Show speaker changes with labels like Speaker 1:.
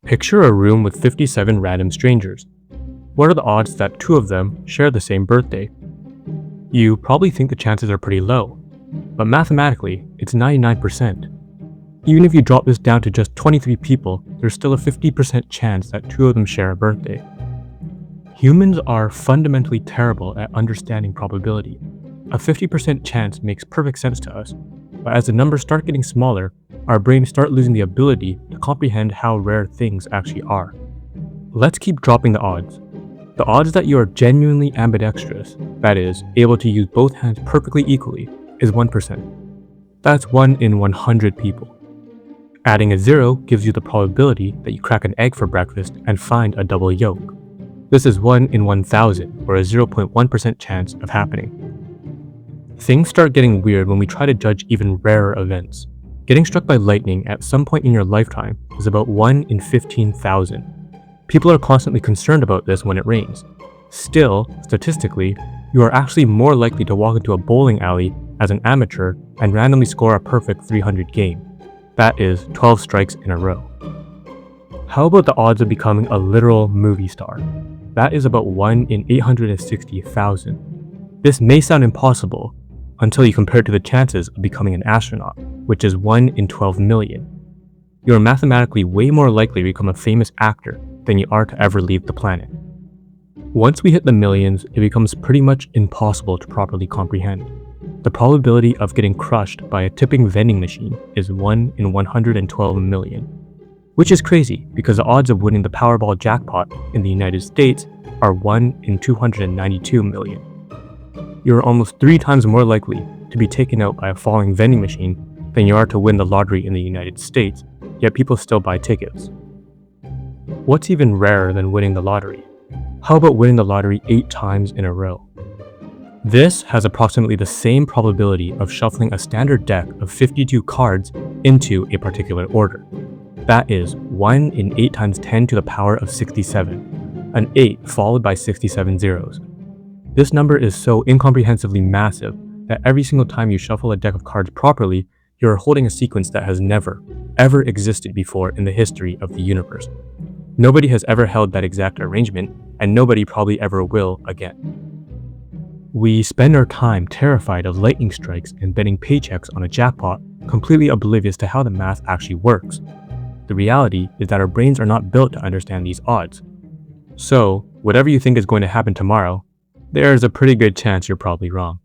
Speaker 1: Picture a room with 57 random strangers. What are the odds that 2 of them share the same birthday? You probably think the chances are pretty low, but mathematically, it's 99%. Even if you drop this down to just 23 people, there's still a 50% chance that 2 of them share a birthday. Humans are fundamentally terrible at understanding probability. A 50% chance makes perfect sense to us, but as the numbers start getting smaller, our brains start losing the ability to comprehend how rare things actually are. Let's keep dropping the odds. The odds that you are genuinely ambidextrous, that is, able to use both hands perfectly equally, is 1%. That's 1 in 100 people. Adding a 0 gives you the probability that you crack an egg for breakfast and find a double yolk. This is 1 in 1,000, or a 0.1% chance of happening. Things start getting weird when we try to judge even rarer events. Getting struck by lightning at some point in your lifetime is about 1 in 15,000. People are constantly concerned about this when it rains. Still, statistically, you are actually more likely to walk into a bowling alley as an amateur and randomly score a perfect 300 game. That is 12 strikes in a row. How about the odds of becoming a literal movie star? That is about 1 in 860,000. This may sound impossible until you compare it to the chances of becoming an astronaut, which is 1 in 12 million. You are mathematically way more likely to become a famous actor than you are to ever leave the planet. Once we hit the millions, it becomes pretty much impossible to properly comprehend. The probability of getting crushed by a tipping vending machine is 1 in 112 million, which is crazy because the odds of winning the Powerball jackpot in the United States are 1 in 292 million. You are almost 3 times more likely to be taken out by a falling vending machine than you are to win the lottery in the United States, yet people still buy tickets. What's even rarer than winning the lottery? How about winning the lottery 8 times in a row? This has approximately the same probability of shuffling a standard deck of 52 cards into a particular order. That is 1 in 8 times 10 to the power of 67, an 8 followed by 67 zeros. This number is so incomprehensibly massive that every single time you shuffle a deck of cards properly, you are holding a sequence that has never, ever existed before in the history of the universe. Nobody has ever held that exact arrangement, and nobody probably ever will again. We spend our time terrified of lightning strikes and betting paychecks on a jackpot, completely oblivious to how the math actually works. The reality is that our brains are not built to understand these odds. So, whatever you think is going to happen tomorrow, there is a pretty good chance you're probably wrong.